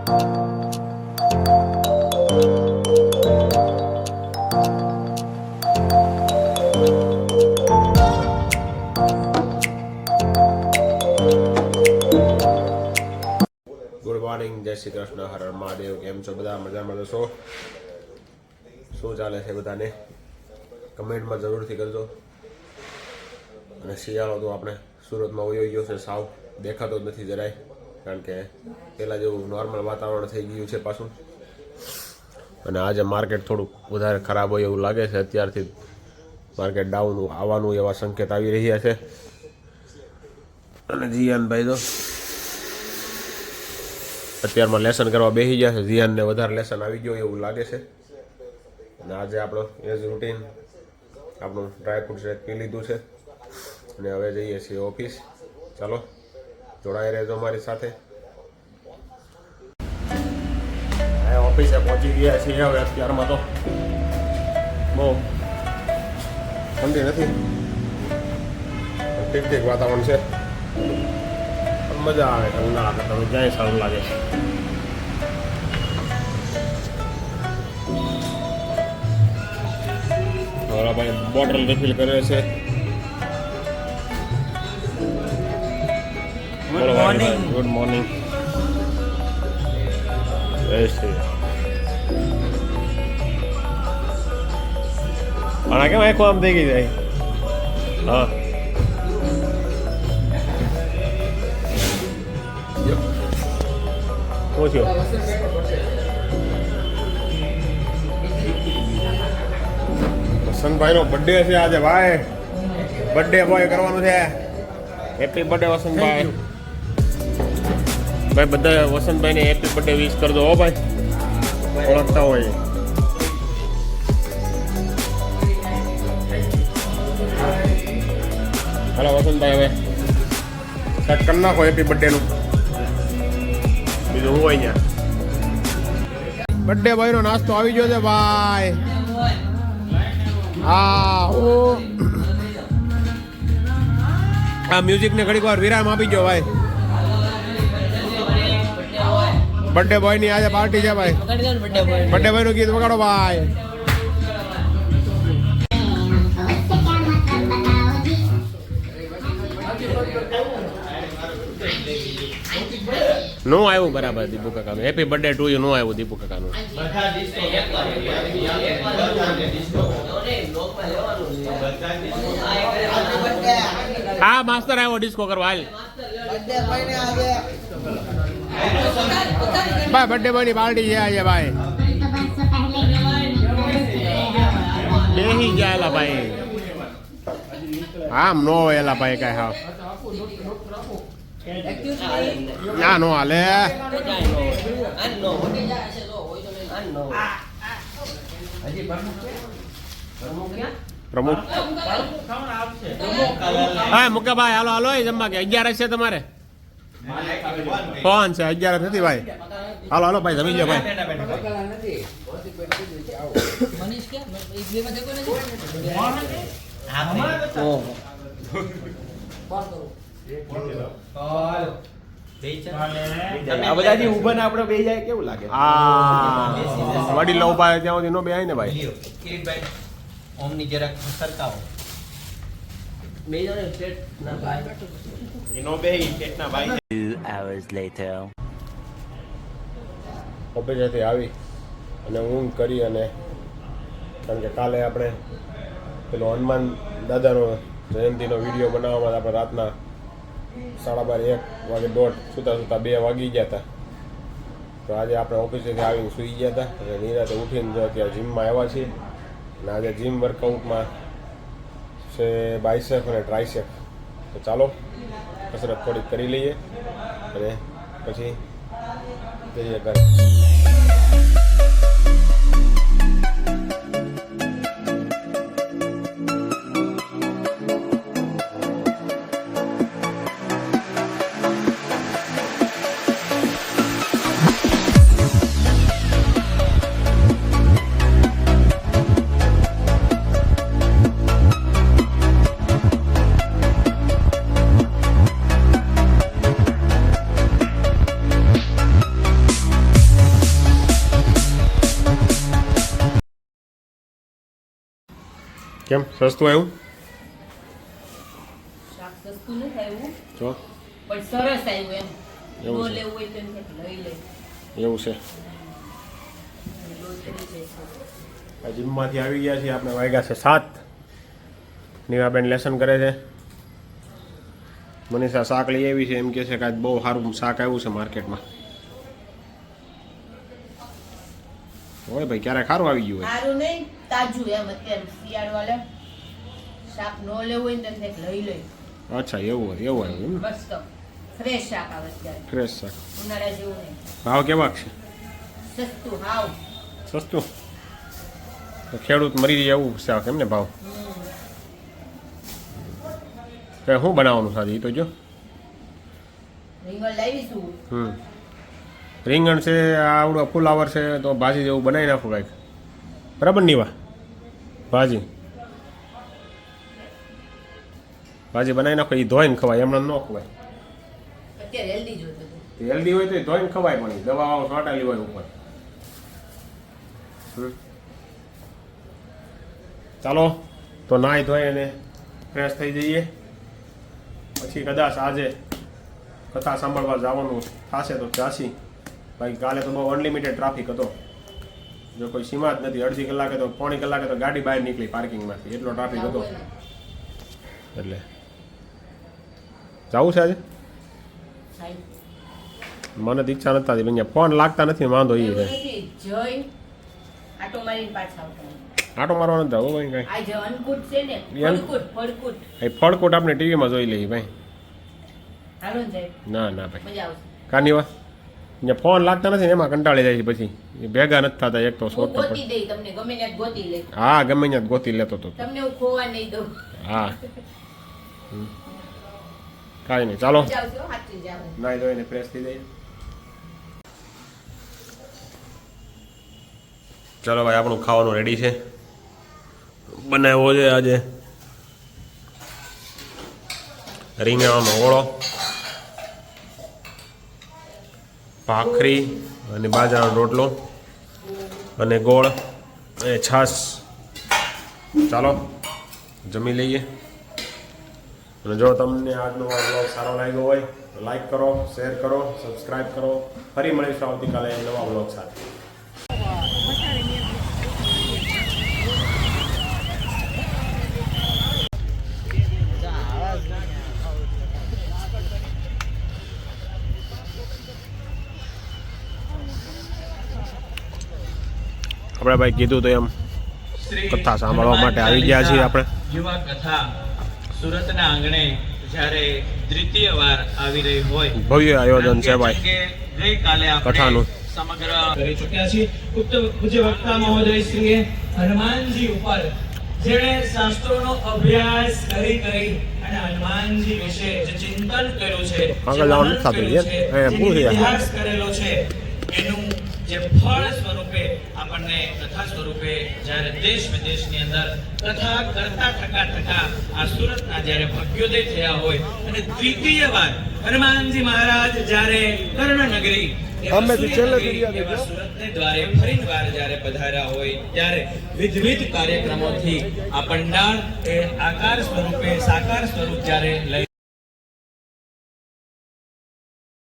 Good morning, જય શ્રી કૃષ્ણ, હર હર મહાદેવ. કેમ છો બધા? મજામાં છો? શું ચાલે છે બધાને કમેન્ટમાં જરૂરથી કરજો. અને શિયાળો તો આપણે સુરતમાં વયો ગયો છે, સાવ દેખાતો જ નથી જરાય, કારણ કે પહેલાં જેવું નોર્મલ વાતાવરણ થઈ ગયું છે પાછું. અને આજે માર્કેટ થોડુંક વધારે ખરાબ હોય એવું લાગે છે. અત્યારથી માર્કેટ ડાઉન આવવાનું એવા સંકેત આવી રહ્યા છે. અને જીયાનભાઈ તો અત્યારમાં લેસન કરવા બેસી ગયા છે. જીયાનને વધારે લેસન આવી ગયો એવું લાગે છે. અને આજે આપણો એઝ રૂટીન આપણું ડ્રાયફ્રૂટ શેક પી લીધું છે અને હવે જઈએ છીએ ઓફિસ. ચાલો જોડાઈ રહેજો અમારી સાથે. ઓફિસે પહોંચી ગયા છીએ. હવે અત્યારમાં તો બહુ ઠંડી નથી, ઠીક ઠીક વાતાવરણ છે. મજા આવે ઠંડા તમે ક્યાંય સારું લાગે. ભાઈ બોટલ રિફિલ કરે છે. Good morning. Good morning. જય શ્રી રામ. કેમ આખો આમ થઈ ગઈ જાય? હા, પૂછ્યો વસંતભાઈ નો બર્થડે છે આજે. ભાઈ બર્થડે બોય કરવાનું છે. Happy birthday Vasantbhai. ભાઈ બધા વસંતભાઈ ને હેપી બર્થડે વિશ કરજો હો ભાઈ, ઓળખતા હોય. હાલો વસંતભાઈ, હવે સેટ કરી નાખો હેપી બર્થડે નું. બીજું હું હોય ત્યાં બર્થડે બોય નો નાસ્તો આવી ગયો છે ભાઈ. આ મ્યુઝિક ને ઘડીક વાર વિરામ આપી ગયો ભાઈ. બર્થડે બોય ની આજે પાર્ટી છે ભાઈ. બર્થડે બોય નું ગીત વગાડો ભાઈ. નો આવ્યું બરાબર દીપુ કાકાનું. હેપી બર્થડે ટુ યુ નો આવ્યું દીપુ કાકાનું. હા માસ્તર આવ્યો ડિસ્કો કરવા. હાલ ભાઈ બર્થડે બોય ની પાર્ટી છે આજે ભાઈ. બેહી ગયા ભાઈ. આમ નો એલા ભાઈ કઈ. હા ના નો હાલે. પ્રમુખ હા મુકાભાઈ હાલો હાલો જમવા. કે 11 છે તમારે? ફોન છે 11 નથી ભાઈ. હાલો હાલો ભાઈ જમી લો ભાઈ. વડીલો ઉભા ત્યાં સુધી નો બે ને ભાઈ. ઓમની જરાક સરકાવો બે જણે પ્લેટ ના ભાઈ એનો બે પ્લેટ ના ભાઈ. 2 hours later ઓફિસેથી આવી અને ઊંઘ કરી. અને કારણ કે કાલે આપણે પેલો હનુમાન દાદાનો જયંતિનો વિડીયો બનાવવામાં આપણે રાતના 12:30 1 વાગે દોઢ સુતા 2 વાગી ગયા હતા. તો આજે આપણે ઓફિસેથી આવીને સૂઈ ગયા હતા અને નિરાતે ઉઠીને જો અત્યારે જીમમાં આવ્યા છીએ. અને આજે જીમ વર્કઆઉટમાં છે બાયસેપ અને ટ્રાયસેપ. તો ચાલો કસરત થોડીક કરી લઈએ અને પછી જઈએ ઘરે. કેમ સસ્તું આવ્યું શાક સસ્તું નથી આવ્યું જો પણ સરસ આવ્યું એમ એવું નો છે. લેવું હોય તો એમ કે લઈ લે એવું છે લોટ કરી જશે આ જીમમાંથી આવી ગયા છીએ આપણે વાગ્યા છે 7 નીવાબેન લેસન કરે છે મનીષા શાક લઈ આવી છે એમ કહે છે કે આજ બહુ સારું શાક આવ્યું છે માર્કેટમાં હોય ભાઈ ક્યારેક સારું આવી ગયું હોય સારું નહીં તાજું એમ અત્યારે શિયાળ વાળા શાક નો લેવું હોય ને તો એમ કે લઈ લે અચ્છા એવું હોય એવું આવ્યું એમ મસ્ત ફ્રેશ શાક આવે અત્યારે ફ્રેશ શાક ઉનાળા જેવું નહીં ભાવ કેવાક છે સસ્તું હાવ સસ્તું તો ખેડૂત મરી જાય એવું શાક એમ ને ભાવ કે શું બનાવવાનું સાદી એ તો જો રીંગણ લાવીશું રીંગણ છે આવડો ફુલાવર છે તો ભાજી જેવું બનાવી નાખું કાંઈક બરાબર નીવા ભાજી બનાવી નાખો એ ધોઈને ખવાય એમણે ન ખવાય અત્યારે હેલ્ધી જોતું હતું હેલ્ધી હોય તો એ ધોઈને ખવાય પણ ઈ દવાઓ છાંટેલી હોય ઉપર ચાલો તો નાહી ધોઈ અને ફ્રેશ થઈ જઈએ પછી કદાચ આજે કથા સાંભળવા જવાનું થશે તો જાસી ભાઈ કાલે તો બહુ અનલિમિટેડ ટ્રાફિક હતો જો કોઈ સીમા જ નથી અડધી કલાકે તો પોણી કલાકે તો ગાડી બહાર નીકળી પાર્કિંગમાંથી એટલો ટ્રાફિક હતો એટલે જવું છે આજે મને તો ઈચ્છા નથી થતી અહીંયા ફોન લાગતા નથી વાંધો એ છે જય આટો મારીને પાછા આવતા આટો મારવા નથી જવું ભાઈ કાંઈ આજે અનકૂટ છે ને ફળકૂટ એ ફળકોટ આપણે ટીવીમાં જોઈ લઈએ ભાઈ હાલો ને જાય ના ના ભાઈ મજા આવશે કાની વાત અહીંયા ફોન લાગતા નથી ને એમાં કંટાળી જાય છે પછી એ ભેગા નથી થતા એક તો હું શોર્ટ ગોતી દઈ તમને ગમે ત્યાં ગોતી લઈ હા ગમે ત્યાં જ ગોતી લેતો હતો તમને હું ખોવા નહીં દઉં હા કાંઈ નહીં ચાલો મજા આવશે હો, સાચી જાવ નાઈ ધોઈને ફ્રેશ થઈ જઈએ ચાલો ભાઈ આપણું ખાવાનું રેડી છે બનાવ્યો છે આજે રીંગણાનો ઓળો ભાખરી અને બાજરાનો રોટલો અને ગોળ અને છાશ ચાલો જમી લઈએ અને જો તમને આજનો આ બ્લોગ સારો લાગ્યો હોય તો લાઈક કરો શેર કરો સબસ્ક્રાઈબ કરો ફરી મળીશું આવતીકાલે નવા બ્લોગ સાથે આપણે ભાઈ કીધું તો એમ કથા સાંભળવા માટે આવી ગયા છીએ આપણે યુવા કથા સુરતના આંગણે જ્યારે દ્વિતીય વાર આવી રહી હોય ભવ્ય આયોજન છે ભાઈ કે ગઈકાલે આપણે કથાનું. સમગ્ર કરી ચૂક્યા છીએ ઉક્ત પૂજ્ય વક્તા મહોદય શ્રીએ હનુમાનજી ઉપર જેણે શાસ્ત્રોનો અભ્યાસ કરી અને હનુમાનજી વિશે જે ચિંતન કર્યું છે આગળ જવાનું નથી થતું યાર. જે પૂરી યાર. ઇતિહાસ કરેલો છે એનું જે ફળ સ્વરૂપે આપણને કથા સ્વરૂપે જ્યારે દેશ વિદેશની અંદર કથા કરતા થકા આ સુરતના જ્યારે ભાગ્યોદય થયા હોય અને દ્વિતીય વાર હનુમાનજી મહારાજ જ્યારે કર્ણનગરી એવા સુરતને દ્વારે ફરીવાર જ્યારે પધાર્યા હોય ત્યારે વિવિધ કાર્યક્રમોથી આ પંડાળ એ આકાર સ્વરૂપે સાકાર સ્વરૂપ જ્યારે લઈ